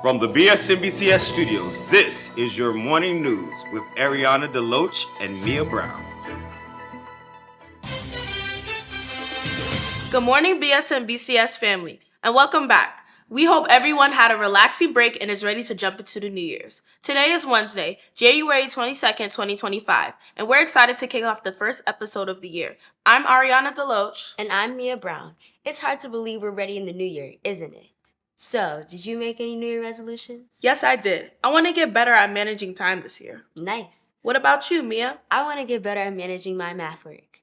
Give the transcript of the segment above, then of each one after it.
From the BSNBCS studios, this is your morning news with Ariana DeLoach and Mia Brown. Good morning, BSNBCS family, and welcome back. We hope everyone had a relaxing break and is ready to jump into the New Year's. Today is Wednesday, January 22nd, 2025, and we're excited to kick off the first episode of the year. I'm Ariana DeLoach. And I'm Mia Brown. It's hard to believe we're ready in the new year, isn't it? So, did you make any New Year resolutions? Yes, I did. I want to get better at managing time this year. Nice. What about you, Mia? I want to get better at managing my math work.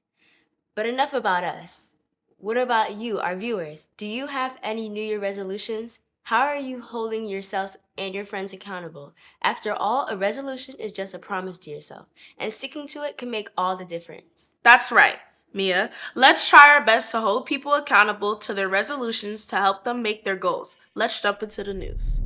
But enough about us. What about you, our viewers? Do you have any New Year resolutions? How are you holding yourselves and your friends accountable? After all, a resolution is just a promise to yourself, and sticking to it can make all the difference. That's right, Mia. Let's try our best to hold people accountable to their resolutions to help them make their goals. Let's jump into the news.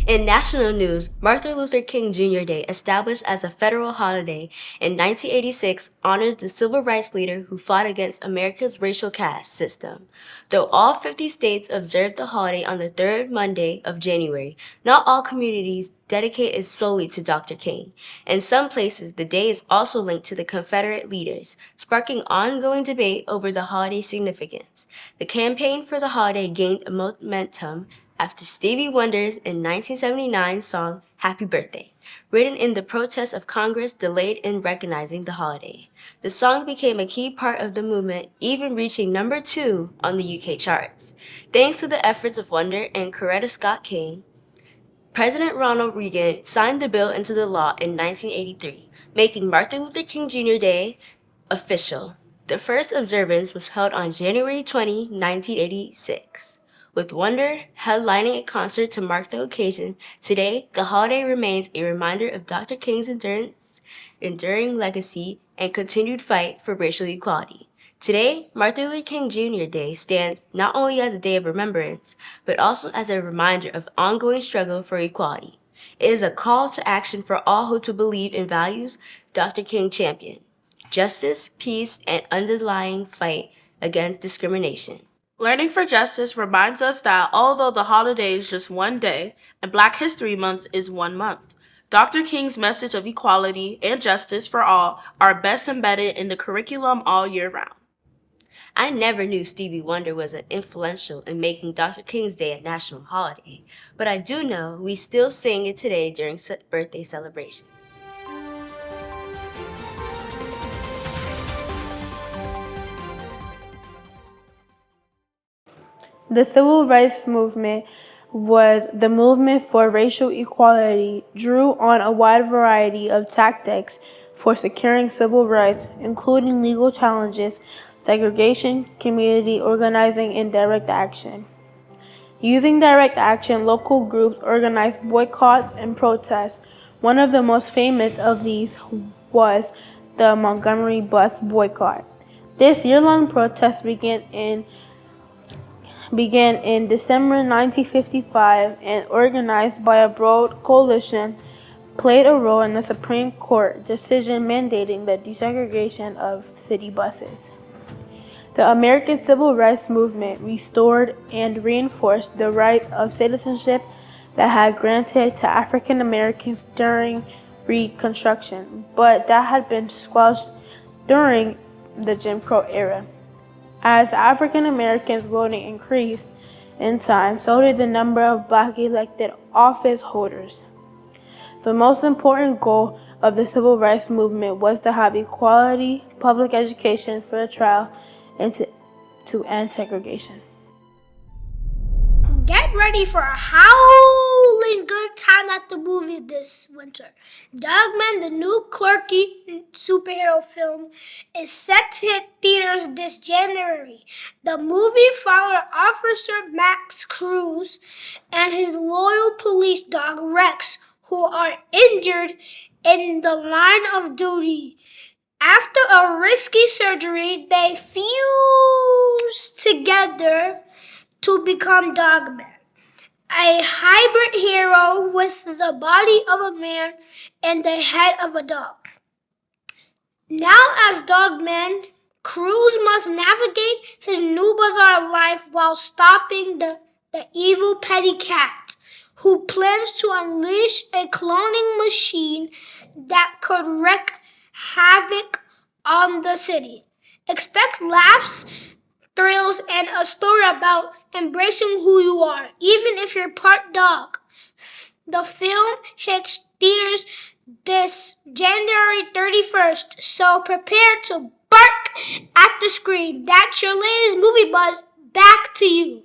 In national news, Martin Luther King Jr. Day, established as a federal holiday in 1986, honors the civil rights leader who fought against America's racial caste system. Though all 50 states observe the holiday on the third Monday of January, not all communities dedicate it solely to Dr. King. In some places, the day is also linked to the Confederate leaders, sparking ongoing debate over the holiday's significance. The campaign for the holiday gained momentum after Stevie Wonder's in 1979 song Happy Birthday, written in the protest of Congress delayed in recognizing the holiday. The song became a key part of the movement, even reaching number 2 on the UK charts. Thanks to the efforts of Wonder and Coretta Scott King, President Ronald Reagan signed the bill into the law in 1983, making Martin Luther King Jr. Day official. The first observance was held on January 20, 1986. With Wonder headlining a concert to mark the occasion, today the holiday remains a reminder of Dr. King's enduring legacy and continued fight for racial equality. Today, Martin Luther King Jr. Day stands not only as a day of remembrance, but also as a reminder of ongoing struggle for equality. It is a call to action for all who to believe in values Dr. King championed: justice, peace, and underlying fight against discrimination. Learning for Justice reminds us that although the holiday is just one day and Black History Month is 1 month, Dr. King's message of equality and justice for all are best embedded in the curriculum all year round. I never knew Stevie Wonder was influential in making Dr. King's Day a national holiday, but I do know we still sing it today during birthday celebrations. The civil rights movement was the movement for racial equality, drew on a wide variety of tactics for securing civil rights, including legal challenges, segregation, community organizing, and direct action. Using direct action, local groups organized boycotts and protests. One of the most famous of these was the Montgomery bus boycott. This year-long protest began in December 1955 and, organized by a broad coalition, played a role in the Supreme Court decision mandating the desegregation of city buses. The American Civil Rights Movement restored and reinforced the rights of citizenship that had granted to African Americans during Reconstruction, but that had been squelched during the Jim Crow era. As African Americans voting increased in time, so did the number of Black elected office holders. The most important goal of the civil rights movement was to have equality, public education, fair trial, and to end segregation. Get ready for a howling good time at the movies this winter. Dogman, the new quirky superhero film, is set to hit theaters this January. The movie followed Officer Max Cruz and his loyal police dog Rex, who are injured in the line of duty. After a risky surgery, they fuse together to become Dogman, a hybrid hero with the body of a man and the head of a dog. Now as Dogman, Cruz must navigate his new bizarre life while stopping the evil petty cat, who plans to unleash a cloning machine that could wreak havoc on the city. Expect laughs, thrills, and a story about embracing who you are, even if you're part dog. The film hits theaters this January 31st, so prepare to bark at the screen. That's your latest movie buzz. Back to you.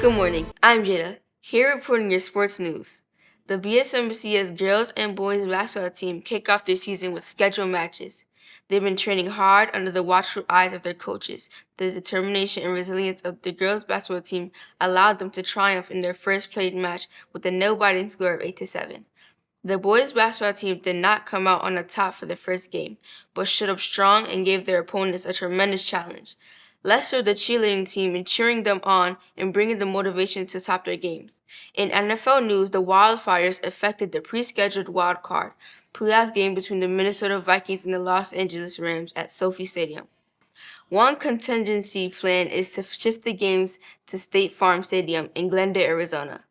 Good morning, I'm Jada, here reporting your sports news. The BSNBCS girls and boys basketball team kick off their season with scheduled matches. They've been training hard under the watchful eyes of their coaches. The determination and resilience of the girls basketball team allowed them to triumph in their first played match with a no-biting score of 8-7. The boys basketball team did not come out on the top for the first game, but stood up strong and gave their opponents a tremendous challenge. Let's show the cheerleading team in cheering them on and bringing the motivation to top their games. In NFL news, the wildfires affected the pre-scheduled wild card playoff game between the Minnesota Vikings and the Los Angeles Rams at SoFi Stadium. One contingency plan is to shift the games to State Farm Stadium in Glendale, Arizona.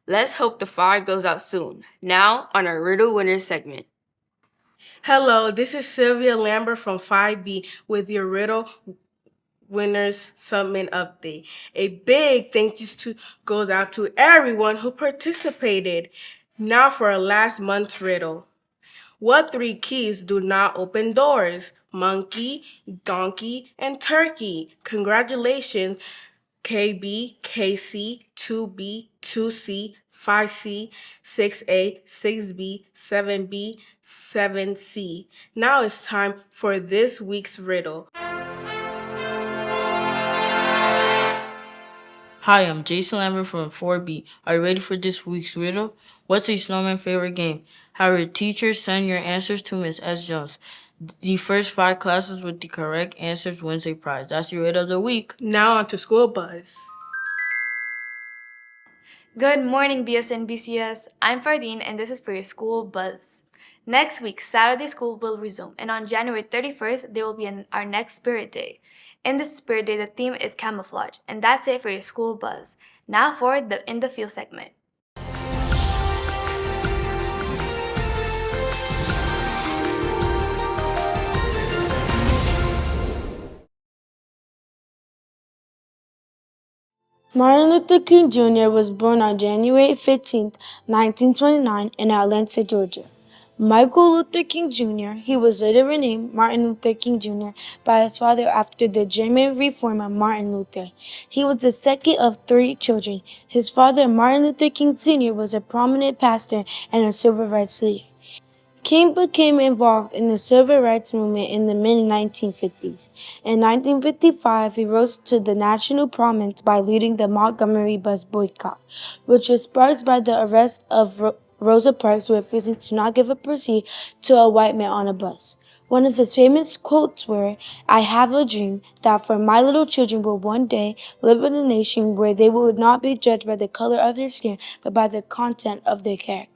Let's hope the fire goes out soon. Now, on our Riddle Winners segment. Hello, this is Sylvia Lambert from 5B with your Riddle Winners Summit update. A big thank you goes out to everyone who participated. Now for our last month's riddle. What three keys do not open doors? Monkey, donkey, and turkey. Congratulations, KB, KC, 2B, 2C, 5C, 6A, 6B, 7B, 7C. Now it's time for this week's riddle. Hi, I'm Jason Lambert from 4B. Are you ready for this week's riddle? What's a snowman's favorite game? Have your teacher send your answers to Miss S. Jones. The first 5 classes with the correct answers wins a prize. That's your riddle of the week. Now on to School Buzz. Good morning, BSNBCS. I'm Fardeen, and this is for your school buzz. Next week, Saturday school will resume, and on January 31st, there will be our next Spirit Day. In this Spirit Day, the theme is camouflage, and that's it for your school buzz. Now for the In the Field segment. Martin Luther King Jr. was born on January 15, 1929 in Atlanta, Georgia. Michael Luther King Jr., he was later renamed Martin Luther King Jr. by his father after the German reformer Martin Luther. He was the second of 3 children. His father, Martin Luther King Sr., was a prominent pastor and a civil rights leader. King became involved in the civil rights movement in the mid-1950s. In 1955, he rose to the national prominence by leading the Montgomery bus boycott, which was sparked by the arrest of Rosa Parks for refusing to not give up her seat to a white man on a bus. One of his famous quotes were, "I have a dream that for my little children will one day live in a nation where they would not be judged by the color of their skin, but by the content of their character."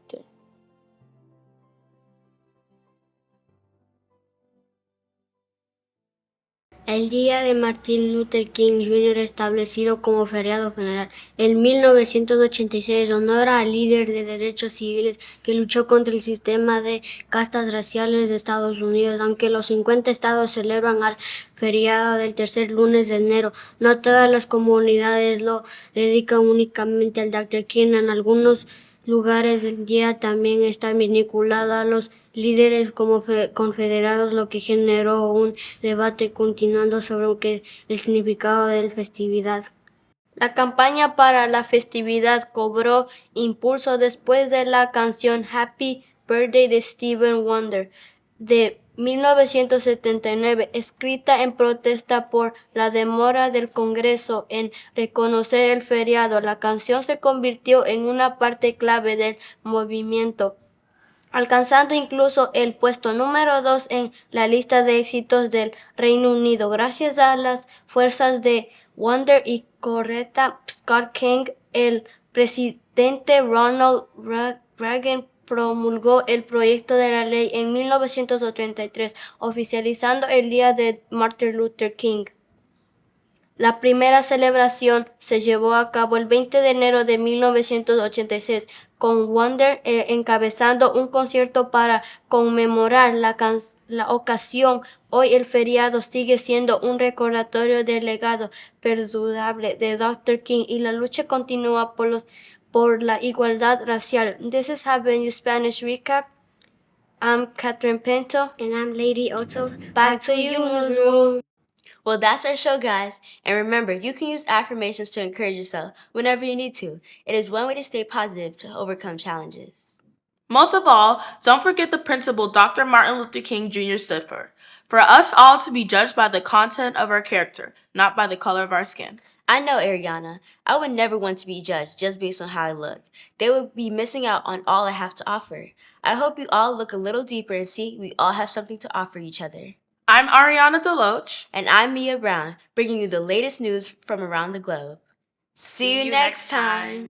El día de Martin Luther King Jr. establecido como feriado federal en 1986 honra al líder de derechos civiles que luchó contra el sistema de castas raciales de Estados Unidos. Aunque los 50 estados celebran al feriado del tercer lunes de enero, no todas las comunidades lo dedican únicamente al Dr. King. En algunos lugares el día también está vinculado a los líderes como confederados, lo que generó un debate continuando sobre el significado de la festividad. La campaña para la festividad cobró impulso después de la canción Happy Birthday de Stevie Wonder de 1979, escrita en protesta por la demora del Congreso en reconocer el feriado. La canción se convirtió en una parte clave del movimiento, alcanzando incluso el puesto número 2 en la lista de éxitos del Reino Unido. Gracias a las fuerzas de Wonder y Coretta Scott King, el Presidente Ronald Reagan promulgó el proyecto de la ley en 1983, oficializando el Día de Martin Luther King. La primera celebración se llevó a cabo el 20 de enero de 1986, con Wonder encabezando un concierto para conmemorar la ocasión. Hoy el feriado sigue siendo un recordatorio del legado perdurable de Dr. King y la lucha continúa por la igualdad racial. This is Having You Spanish Recap. I'm Catherine Pinto. And I'm Lady Otto. Back to you, newsroom. Well, that's our show, guys. And remember, you can use affirmations to encourage yourself whenever you need to. It is one way to stay positive to overcome challenges. Most of all, don't forget the principle Dr. Martin Luther King Jr. stood for us all to be judged by the content of our character, not by the color of our skin. I know, Ariana. I would never want to be judged just based on how I look. They would be missing out on all I have to offer. I hope you all look a little deeper and see we all have something to offer each other. I'm Ariana Deloach. And I'm Mia Brown, bringing you the latest news from around the globe. See you next time.